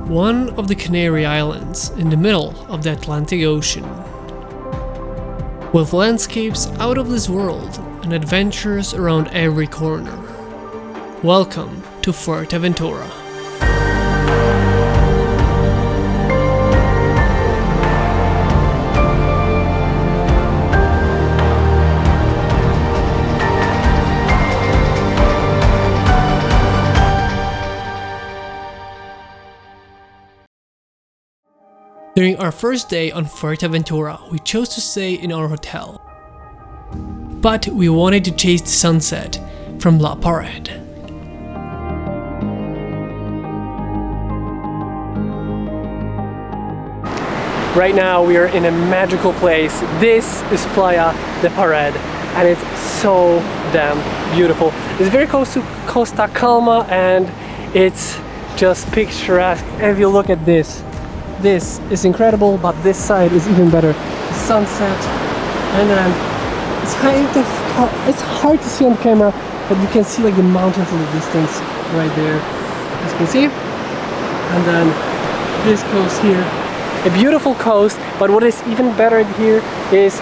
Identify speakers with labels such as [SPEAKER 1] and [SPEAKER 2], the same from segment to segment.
[SPEAKER 1] one of the Canary Islands in the middle of the Atlantic Ocean. With landscapes out of this world and adventures around every corner. Welcome to Fuerteventura. During our first day on Fuerteventura, we chose to stay in our hotel. But we wanted to chase the sunset from La Pared. Right now we are in a magical place. This is Playa de Pared and it's so damn beautiful. It's very close to Costa Calma and it's just picturesque. If you look at this is incredible, but this side is even better. The sunset, and then it's hard to see on camera, but you can see like the mountains in the distance right there, as you can see. And then this coast here, a beautiful coast. But what is even better here is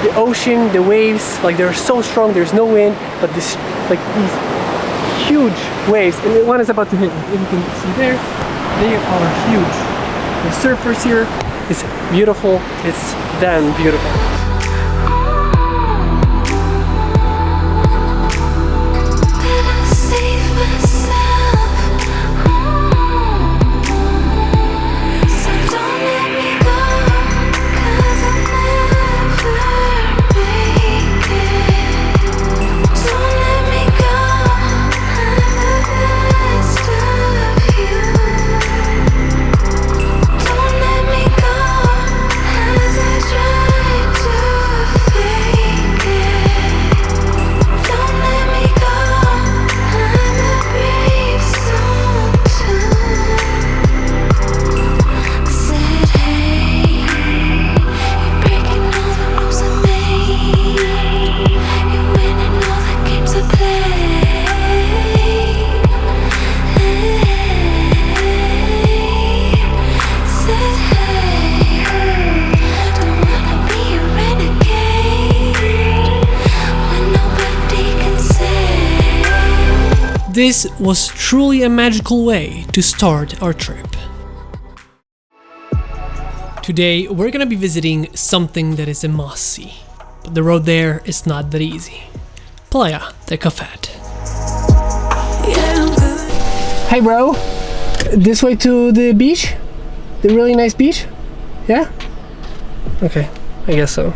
[SPEAKER 1] the ocean, the waves. Like they're so strong. There's no wind, but this like these huge waves, and one is about to hit. If you can see there, they are huge. The surfers here is beautiful. It's damn beautiful. This was truly a magical way to start our trip. Today we're gonna be visiting something that is a must-see, but the road there is not that easy. Playa de Cofete. Hey bro, this way to the beach? The really nice beach? Yeah? Okay, I guess so.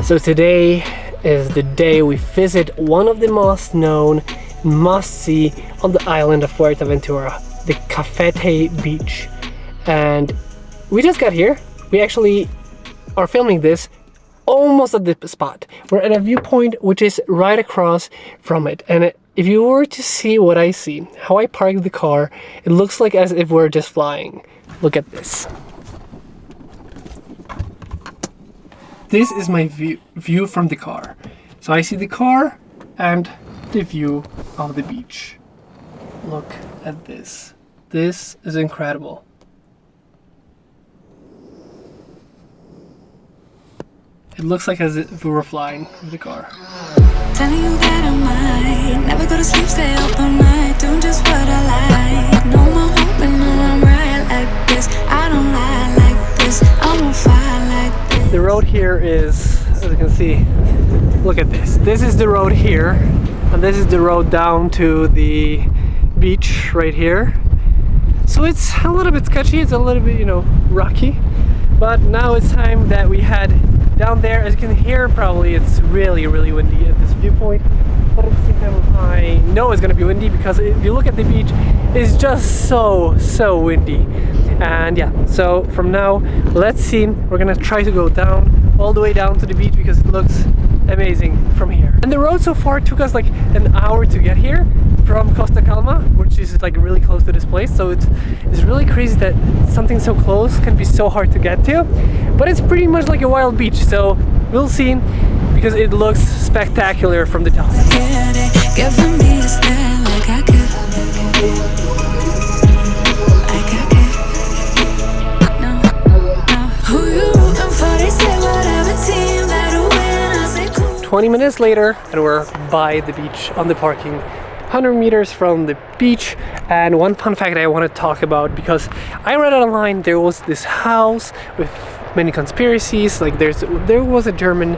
[SPEAKER 1] So today is the day we visit one of the most known must-see on the island of Fuerteventura, the Cofete beach. And we just got here. We actually are filming this almost at the spot. We're at a viewpoint which is right across from it. And if you were to see what I see, how I parked the car, it looks like as if we're just flying. Look at this. This is my view from the car. So I see the car and the view of the beach. Look at this. This is incredible. It looks like as if we were flying with the car.
[SPEAKER 2] Telling you that I might never go to sleep, stay up all night, doing just what I like. No more hoping, no, I'm right like this. I don't lie like this. I won't fight like this.
[SPEAKER 1] The road here is, as you can see, look at this. This is the road here, and this is the road down to the beach right here. So it's a little bit sketchy, it's a little bit, rocky. But now it's time that we head down there. As you can hear, probably it's really, really windy at this viewpoint. But at the same time, I know it's gonna be windy because if you look at the beach, it's just so windy. And yeah, so from now, let's see. We're gonna try to go down, all the way down to the beach because it looks amazing from here. And the road so far took us like an hour to get here from Costa Calma, which is like really close to this place. So it's really crazy that something so close can be so hard to get to. But it's pretty much like a wild beach, so we'll see, because it looks spectacular from the top.
[SPEAKER 2] Give giving me a stare like I care. Like I care. No, no. Who you rooting for? They say whatever team that'll win. I say cool.
[SPEAKER 1] 20 minutes later, and we're by the beach on the parking, 100 meters from the beach. And one fun fact I want to talk about, because I read online there was this house with many conspiracies. Like there was a German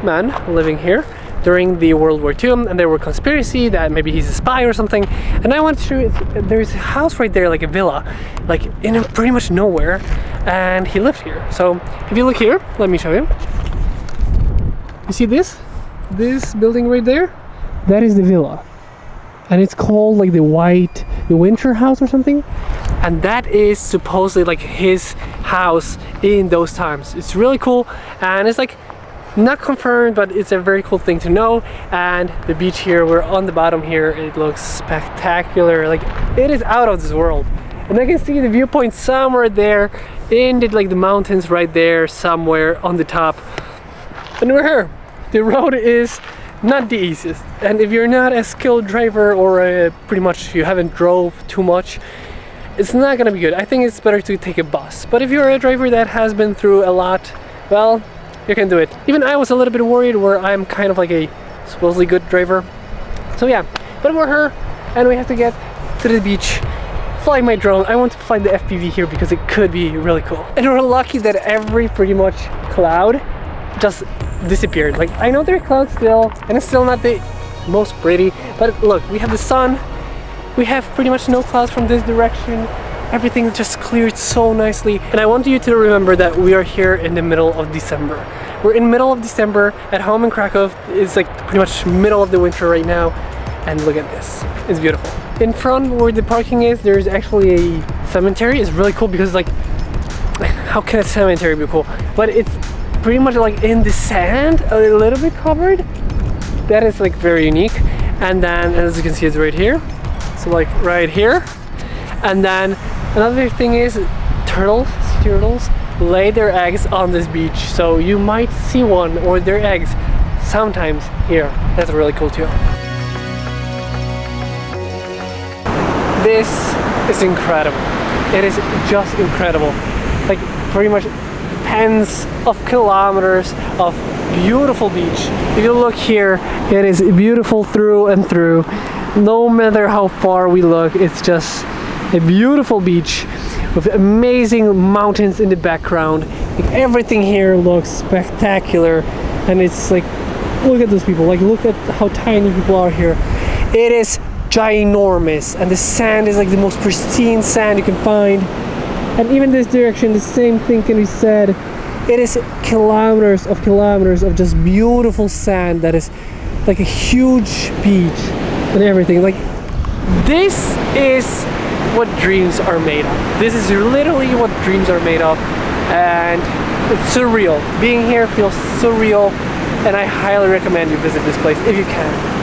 [SPEAKER 1] man living here during the World War II, and there were conspiracy that maybe he's a spy or something. And I went through, there's a house right there, like a villa, like in pretty much nowhere, and he lived here. So if you look here, let me show you. You see this building right there? That is the villa, and it's called like the winter house or something. And that is supposedly like his house in those times. It's really cool, and it's like not confirmed, but it's a very cool thing to know. And the beach here, we're on the bottom here, it looks spectacular. Like it is out of this world, and I can see the viewpoint somewhere there in the, like the mountains right there somewhere on the top. And we're here. The road is not the easiest, and if you're not a skilled driver or pretty much you haven't drove too much, it's not gonna be good. I think it's better to take a bus. But if you're a driver that has been through a lot, well, you can do it. Even I was a little bit worried, where I'm kind of like a supposedly good driver. So yeah, but we're here and we have to get to the beach, fly my drone. I want to find the FPV here because it could be really cool. And we're lucky that every pretty much cloud just disappeared. Like I know there are clouds still, and it's still not the most pretty, but look, we have the sun, we have pretty much no clouds from this direction. Everything just cleared so nicely. And I want you to remember that we are here in the middle of December. We're in the middle of December at home in Krakow. It's like pretty much middle of the winter right now, and look at this, it's beautiful. In front where the parking is, there's actually a cemetery. It's really cool because like, how can a cemetery be cool? But it's pretty much like in the sand, a little bit covered. That is like very unique. And then as you can see, it's right here, so like right here. And then another thing is turtles lay their eggs on this beach, so you might see one or their eggs sometimes here. That's really cool too. This is incredible. It is just incredible. Like pretty much tens of kilometers of beautiful beach. If you look here, it is beautiful through and through. No matter how far we look, it's just a beautiful beach with amazing mountains in the background. Like everything here looks spectacular, and it's like, look at those people, like look at how tiny people are here. It is ginormous, and the sand is like the most pristine sand you can find. And even this direction, the same thing can be said. It is kilometers of just beautiful sand that is like a huge beach and everything. Like this is what dreams are made of. This is literally what dreams are made of, and it's surreal. Being here feels surreal, and I highly recommend you visit this place if you can.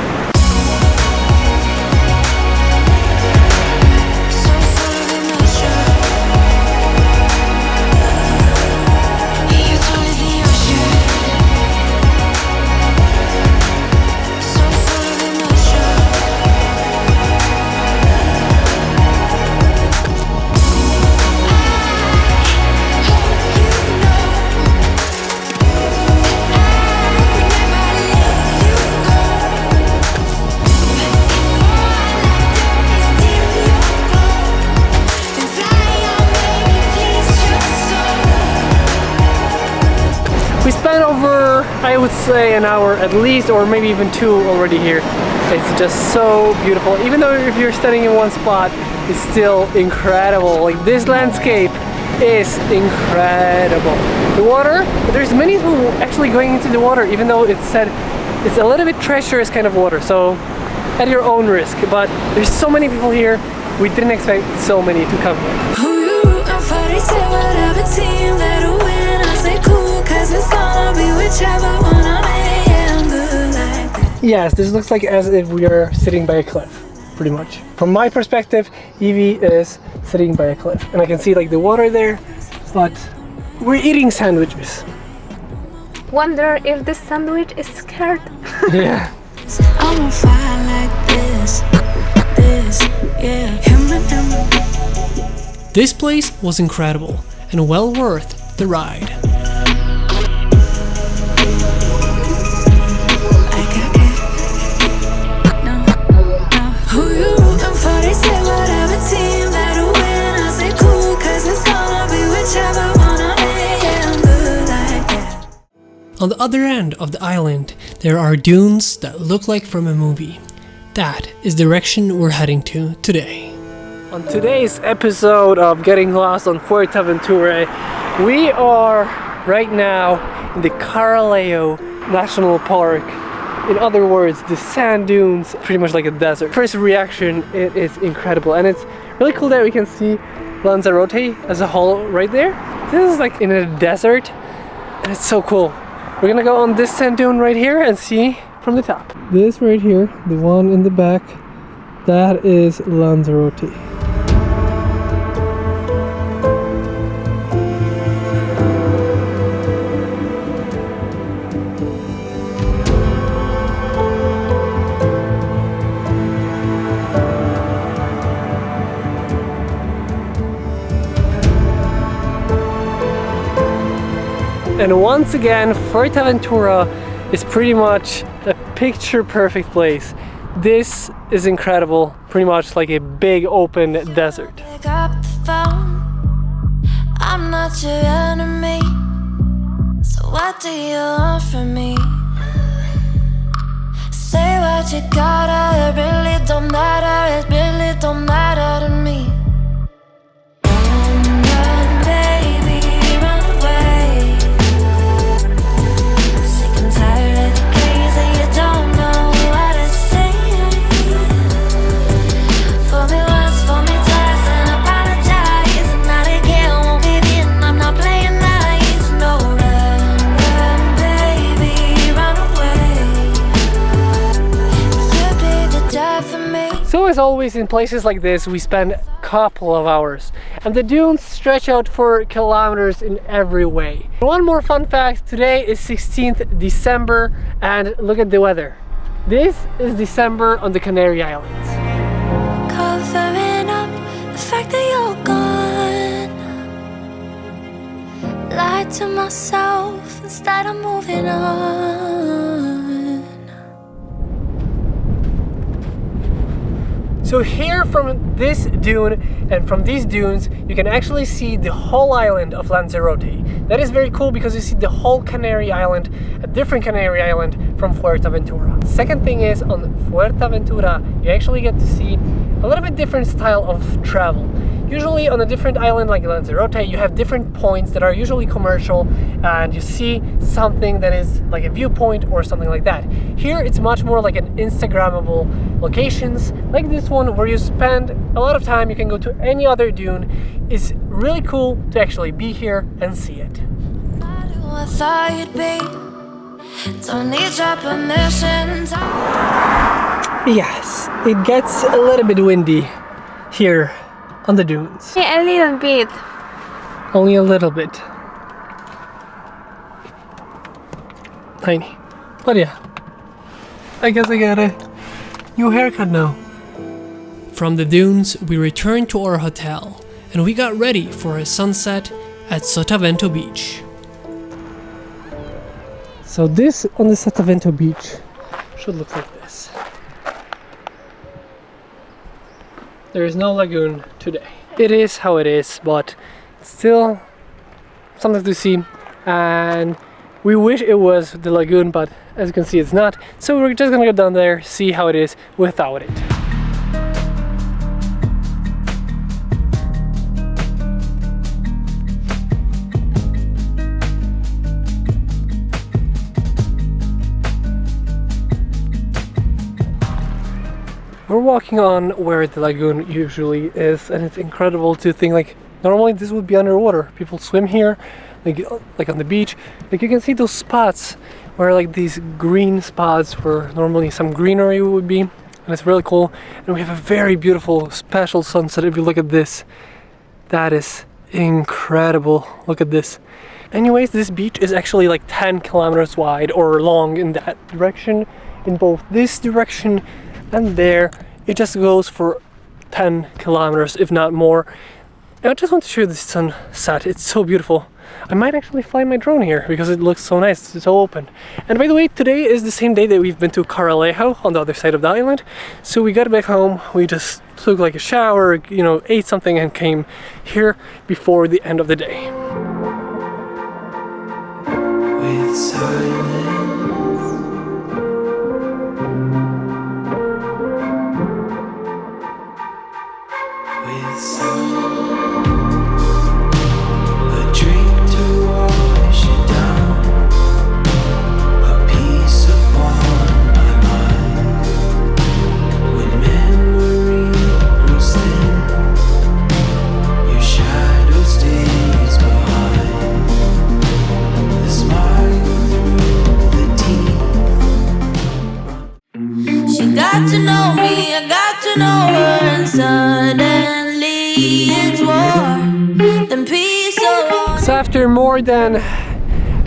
[SPEAKER 1] We spent over, I would say, an hour at least, or maybe even 2 already here. It's just so beautiful. Even though if you're standing in one spot, it's still incredible. Like this landscape is incredible. The water, there's many people actually going into the water, even though it said it's a little bit treacherous kind of water, so at your own risk. But there's so many people here, we didn't expect so many to come here.
[SPEAKER 2] Who you rooting for? They say whatever team that'll win. I say cool, cause it's gonna be whichever one I'm in. Yeah, I'm good like that.
[SPEAKER 1] Yes, this looks like as if we are sitting by a cliff, pretty much. From my perspective, Evie is sitting by a cliff, and I can see like the water there, but we're eating sandwiches.
[SPEAKER 3] Wonder if the sandwich is scared.
[SPEAKER 1] Yeah,
[SPEAKER 2] I'm on fire like this, yeah.
[SPEAKER 1] This place was incredible and well worth the ride.
[SPEAKER 2] Who you rooting for? They say whatever team that'll win. I say cool, cause it's gonna be whichever one I'm in. Yeah, I'm good like that.
[SPEAKER 1] On the other end of the island, there are dunes that look like from a movie. That is the direction we're heading to today. On today's episode of Getting Lost on Fuerteventura, we are right now in the Corralejo National Park. In other words, the sand dunes, pretty much like a desert. First reaction, it is incredible, and it's really cool that we can see Lanzarote as a whole right there. This is like in a desert, and it's so cool. We're gonna go on this sand dune right here and see from the top. This right here, the one in the back, that is Lanzarote. And once again, Fuerteventura is pretty much a picture-perfect place. This is incredible, pretty much like a big open desert.
[SPEAKER 2] Pick up the phone. I'm not your enemy, so what do you want from me? Say what you gotta, it really don't matter, it really don't matter to me. Run, baby, run away. Sick and tired of the games and you don't know what to say. For me once, for me twice, and apologize. And not again, won't give in, I'm not playing nice. No, run, baby, run away. You'd be the death for me.
[SPEAKER 1] So as always, in places like this, we spend a couple of hours, and the dunes stretch out for kilometers in every way. One more fun fact, today is 16th December, and look at the weather. This is December on the Canary Islands.
[SPEAKER 2] Covering up the fact that you're gone. Lied to myself instead of moving on.
[SPEAKER 1] So here from this dune and from these dunes, you can actually see the whole island of Lanzarote. That is very cool because you see the whole Canary Island, a different Canary Island from Fuerteventura. Second thing is, on Fuerteventura, you actually get to see a little bit different style of travel. Usually on a different island like Lanzarote, you have different points that are usually commercial, and you see something that is like a viewpoint or something like that. Here it's much more like an Instagrammable locations, like this one where you spend a lot of time. You can go to any other dune. It's really cool to actually be here and see it.
[SPEAKER 2] Not who I thought you'd be. Don't need your permission.
[SPEAKER 1] Yes, it gets a little bit windy here on the dunes.
[SPEAKER 3] Yeah, a little bit.
[SPEAKER 1] Only a little bit. Tiny. But yeah, I guess I got a new haircut now. From the dunes, we returned to our hotel, and we got ready for a sunset at Sotavento Beach. So this on the Sotavento Beach should look like this. There is no lagoon today. It is how it is, but still something to see, and we wish it was the lagoon, but as you can see it's not. So we're just gonna go down there, see how it is without it. We're walking on where the lagoon usually is, and it's incredible to think like normally this would be underwater. People swim here, like on the beach. Like you can see those spots where like these green spots where normally some greenery would be, and it's really cool. And we have a very beautiful special sunset. If you look at this, that is incredible. Look at this. Anyways, this beach is actually like 10 kilometers wide or long in that direction. in both this direction and there. It just goes for 10 kilometers, if not more. And I just want to show you the sunset. It's so beautiful. I might actually fly my drone here because it looks so nice, it's so open. And by the way, today is the same day that we've been to Corralejo on the other side of the island. So we got back home, we just took like a shower, you know, ate something and came here before the end of the day.
[SPEAKER 3] With silence, with silence, a drink to wash it down, a piece upon my mind. When memory grows thin, your shadow stays behind. The smile through the teeth. She got to know me, I got to know her, and suddenly it's war. Then peace alone.
[SPEAKER 1] So after more than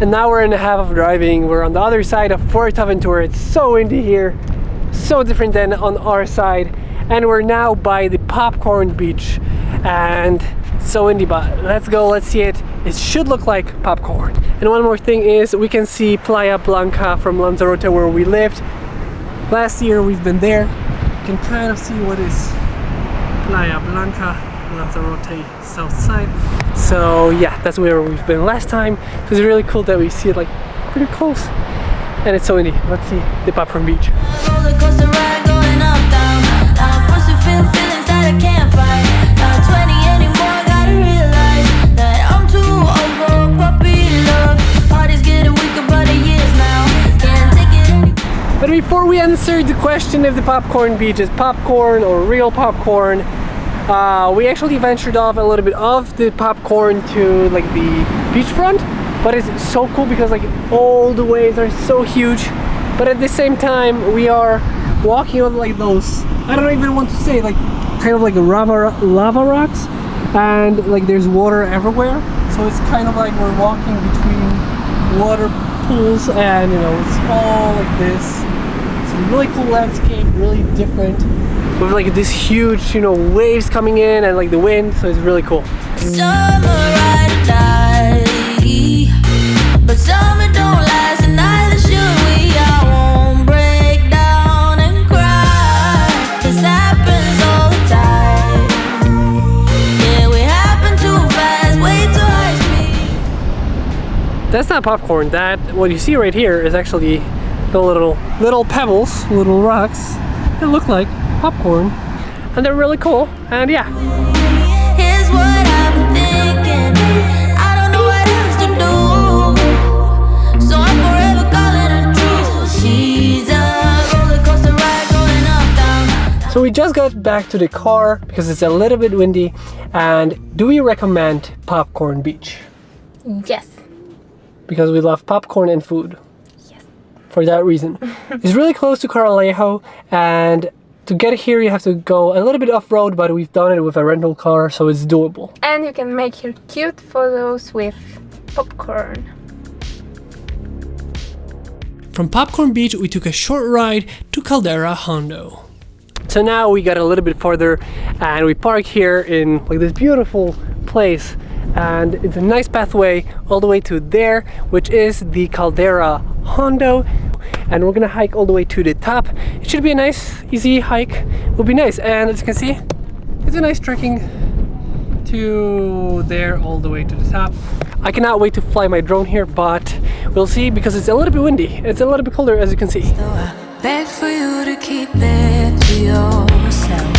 [SPEAKER 1] an hour and a half of driving, we're on the other side of Fuerteventura. It's so windy here, so different than on our side. And we're now by the Popcorn Beach. And it's so windy, but let's go, let's see it. It should look like popcorn. And one more thing is we can see Playa Blanca from Lanzarote where we lived. Last year we've been there. You can kind of see what is Playa Blanca, Lanzarote south side. So yeah, that's where we've been last time. So it's really cool that we see it like pretty close. And it's so windy. Let's see the Popcorn Beach.
[SPEAKER 3] Roller coaster ride going up, down. First to feel feelings that I can't fight. Not 20 anymore, gotta realize that I'm too old for puppy love. Party's getting weaker, but it is now. Can't take it anymore.
[SPEAKER 1] But before we answer the question if the Popcorn Beach is popcorn or real popcorn, we actually ventured off a little bit of the popcorn to like the beachfront. But it's so cool because like all the waves are so huge. But at the same time, we are walking on like those, I don't even want to say, like kind of like lava rocks, and like there's water everywhere. So it's kind of like we're walking between water pools, and you know, it's all like this. It's a really cool landscape, really different, with like this huge, you know, waves coming in and like the wind. So it's really cool.
[SPEAKER 3] Summer ride or die, but summer don't last, and neither should we. I won't break down and cry. This happens all the time. Yeah, we happen too fast, way too high speed.
[SPEAKER 1] That's not popcorn. That, what you see right here is actually the little pebbles, little rocks that look like popcorn, and they're really cool. And yeah.
[SPEAKER 3] Here's what I've been thinking. I don't know what else to do, so I'm forever calling her true. She's a roller coaster ride going up, down.
[SPEAKER 1] So we just got back to the car because it's a little bit windy. And do we recommend Popcorn Beach?
[SPEAKER 4] Yes.
[SPEAKER 1] Because we love popcorn and food.
[SPEAKER 4] Yes.
[SPEAKER 1] For that reason. It's really close to Coralejo, and to get here you have to go a little bit off-road, but we've done it with a rental car, so it's doable.
[SPEAKER 4] And you can make your cute photos with popcorn.
[SPEAKER 1] From Popcorn Beach we took a short ride to Caldera Hondo. So now we got a little bit farther and we parked here in like this beautiful place, and it's a nice pathway all the way to there, which is the Caldera Hondo, and we're gonna hike all the way to the top. It should be a nice easy hike. It will be nice, and as you can see, it's a nice trekking to there all the way to the top. I cannot wait to fly my drone here, but we'll see because it's a little bit windy. It's a little bit colder, as you can see.
[SPEAKER 3] So I beg for you to keep it to yourself.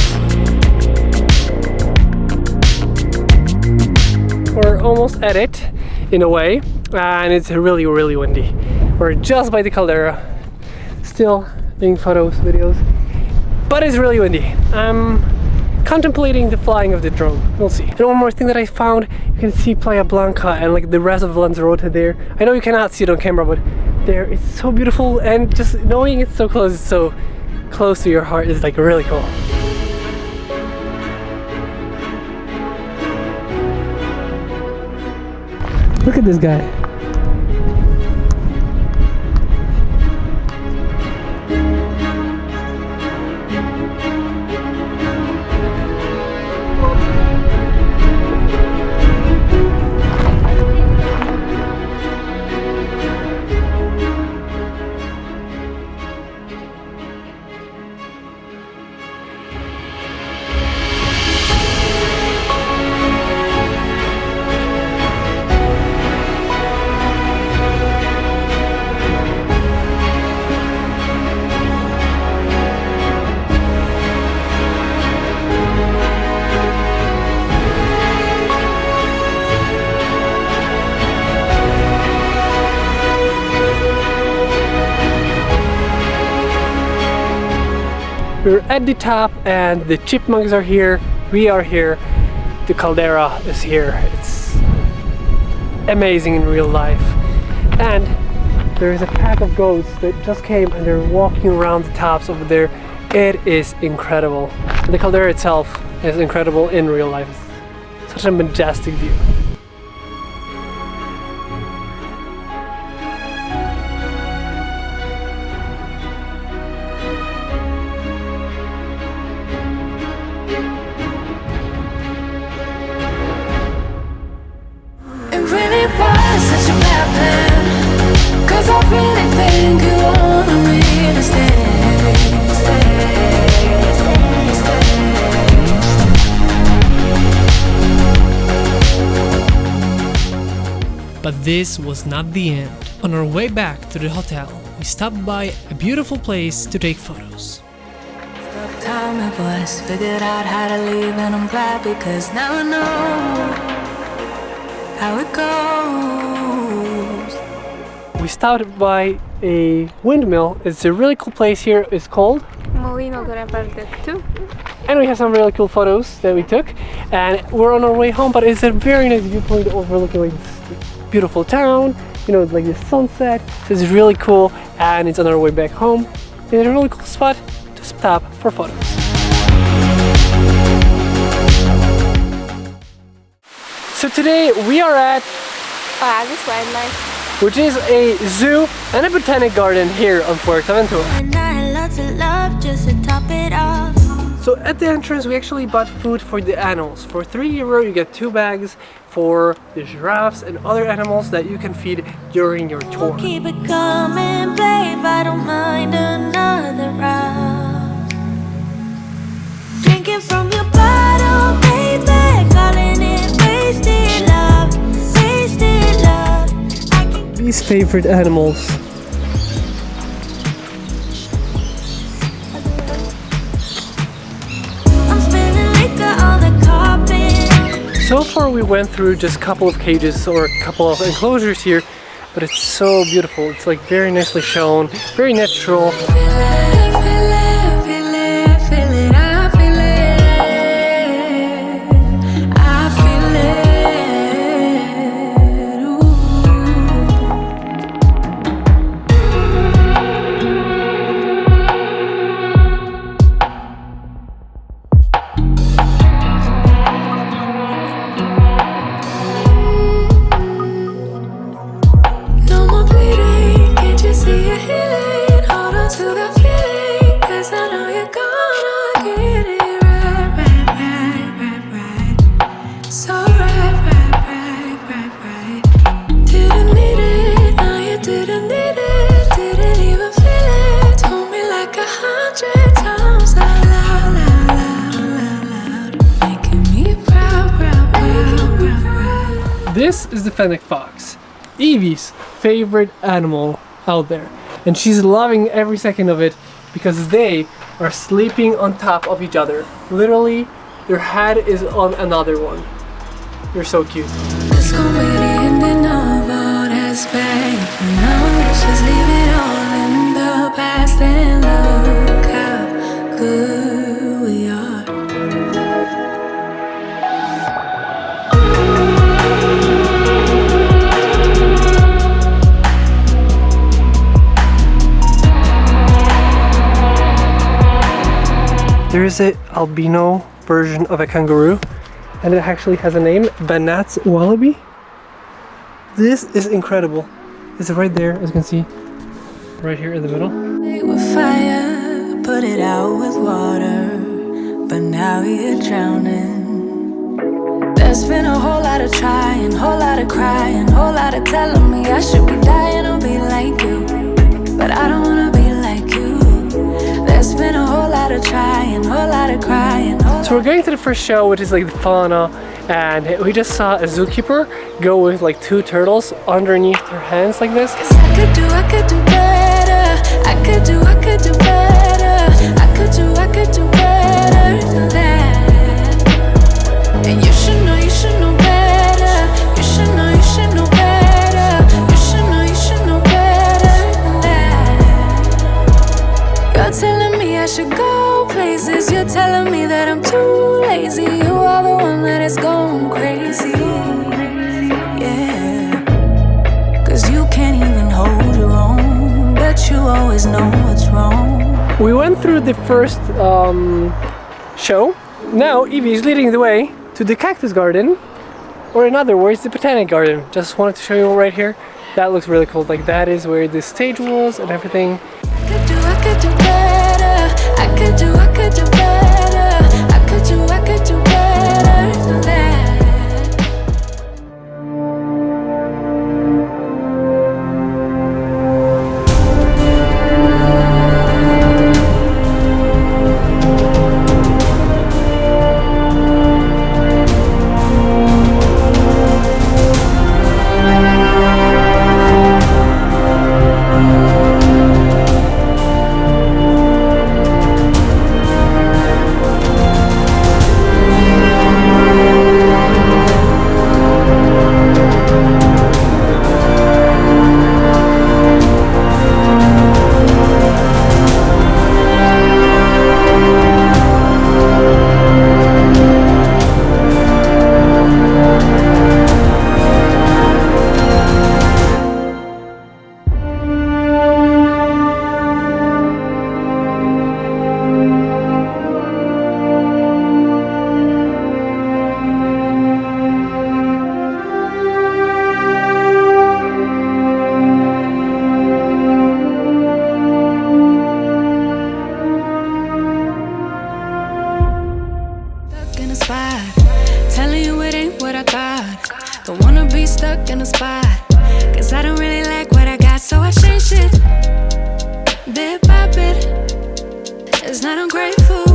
[SPEAKER 1] We're almost at it in a way, and it's really windy. We're just by the caldera, still doing photos, videos, but it's really windy. I'm contemplating the flying of the drone. We'll see. And one more thing that I found, you can see Playa Blanca and like the rest of Lanzarote there. I know you cannot see it on camera, but there it's so beautiful, and just knowing it's so close to your heart is like really cool. Look at this guy. We're at the top and the chipmunks are here. We are here. The caldera is here. It's amazing in real life. And there is a pack of goats that just came and they're walking around the tops over there. It is incredible. And the caldera itself is incredible in real life. It's such a majestic view.
[SPEAKER 2] It really was such a bad plan, 'cause I really think you wanted me to stay.
[SPEAKER 1] But this was not the end. On our way back to the hotel, we stopped by a beautiful place to take photos.
[SPEAKER 2] Stop time it was, figured out how to leave, and I'm glad because now I know how it goes.
[SPEAKER 1] We stopped by a windmill. It's a really cool place here. It's called
[SPEAKER 4] Molino de la Parte 2.
[SPEAKER 1] and we have some really cool photos that we took, and we're on our way home. But it's a very nice viewpoint overlooking like this beautiful town, you know, like the sunset. So it's really cool, and it's on our way back home. It's a really cool spot to stop for photos. So today we are at
[SPEAKER 4] Oasis Wildlife.
[SPEAKER 1] which is a zoo and a botanic garden here on Fuerteventura.
[SPEAKER 3] And I had lots of love just to top it off.
[SPEAKER 1] So at the entrance we actually bought food for the animals. For €3 you get 2 bags for the giraffes and other animals that you can feed during your tour.
[SPEAKER 3] Keep it coming, babe. I don't mind another round. Drinking from your bottle, baby. Calling it wasted love, wasted love.
[SPEAKER 1] These favorite animals.
[SPEAKER 3] I'm spilling liquor on the carpet.
[SPEAKER 1] So far we went through just a couple of cages or a couple of enclosures here, but it's so beautiful. It's like very nicely shown, very natural. This is the fennec fox, Evie's favorite animal out there, and she's loving every second of it because they are sleeping on top of each other. Literally, their head is on another one. They're so cute.
[SPEAKER 2] It's gonna be the ending of all that's bad. For now, let's just leave it all in the past and look how good we are.
[SPEAKER 1] There is an albino version of a kangaroo, and it actually has a name, Banat's Wallaby. This is incredible. It's right there, as you can see, right here in the middle.
[SPEAKER 2] Made with fire, put it out with water, but now you're drowning. There's been a whole lot of trying, whole lot of crying, whole lot of telling me I should be dying or be like you, but I don't wanna be like you. There's been a whole lot of trying, whole lot of crying.
[SPEAKER 1] So we're going to the first show, which is like the fauna, and we just saw a zookeeper go with like 2 turtles underneath her hands like this.
[SPEAKER 2] I could do better. I could do better. I could do better than that. And you should know better. You should know better. You should know better than that. You're telling me I should go places. You're telling me that I'm too lazy. You are the one that is going crazy. Yeah. Cause you can't even hold your own, but you always know what's wrong.
[SPEAKER 1] We went through the first show. Now Evie is leading the way to the cactus garden, or in other words, the botanic garden. Just wanted to show you right here. That looks really cool. Like that is where the stage was and everything.
[SPEAKER 2] I could do better. I could do better. I could do better than that. Stuck in a spot, cause I don't really like what I got, so I change it bit by bit. It's not ungrateful,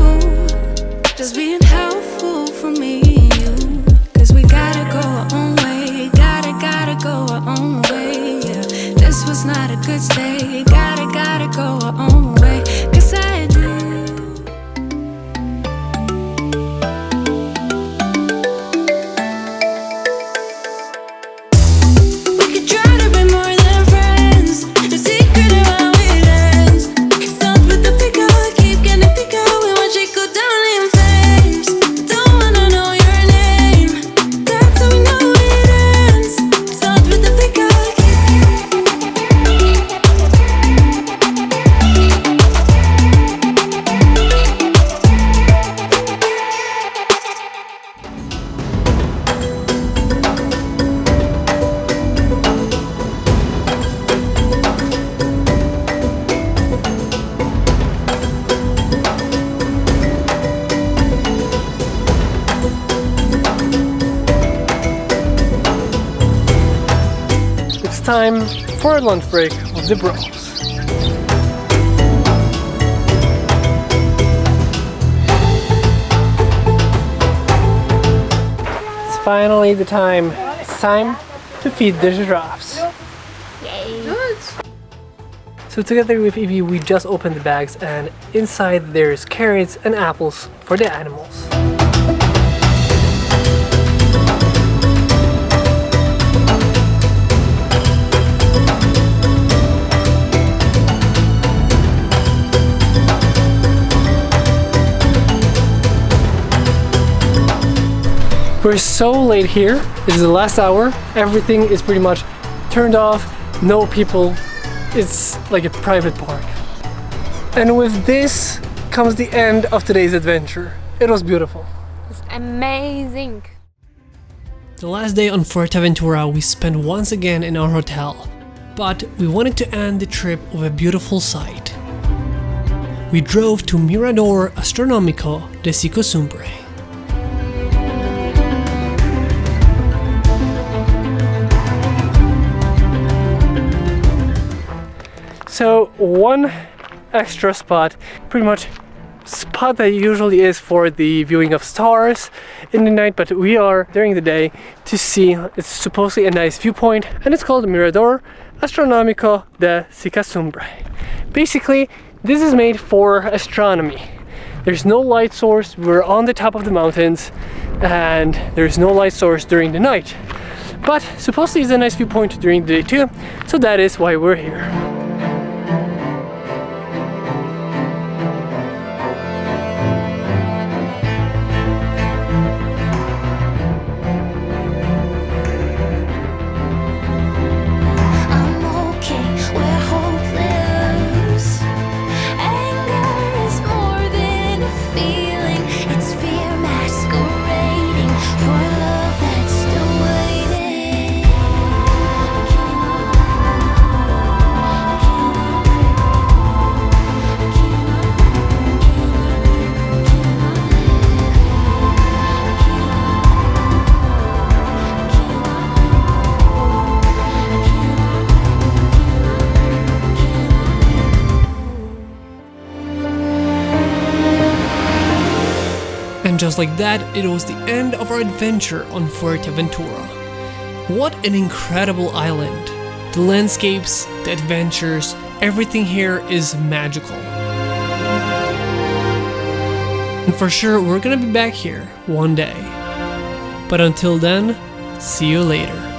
[SPEAKER 2] just being helpful for me and you. Cause we gotta go our own way, gotta go our own way, yeah. This was not a good stay, gotta go our own way, cause I do.
[SPEAKER 1] Time for a lunch break with the bros. It's finally the time. It's time to feed the giraffes.
[SPEAKER 4] Yay!
[SPEAKER 1] So together with Evie, we just opened the bags, and inside there's carrots and apples for the animals. We're so late here. This is the last hour. Everything is pretty much turned off. No people. It's like a private park. And with this comes the end of today's adventure. It was beautiful.
[SPEAKER 4] It's amazing.
[SPEAKER 1] The last day on Fuerteventura we spent once again in our hotel, but we wanted to end the trip with a beautiful sight. We drove to Mirador Astronomico de Sicasumbre. So one extra spot, pretty much spot that usually is for the viewing of stars in the night, but we are during the day to see. It's supposedly a nice viewpoint, and it's called Mirador Astronomico de Sicasumbre. Basically, this is made for astronomy. There's no light source. We're on the top of the mountains, and there's no light source during the night. But supposedly it's a nice viewpoint during the day too, so that is why we're here. And just like that, it was the end of our adventure on Fuerteventura. What an incredible island. The landscapes, the adventures, everything here is magical. And for sure, we're gonna be back here one day. But until then, see you later.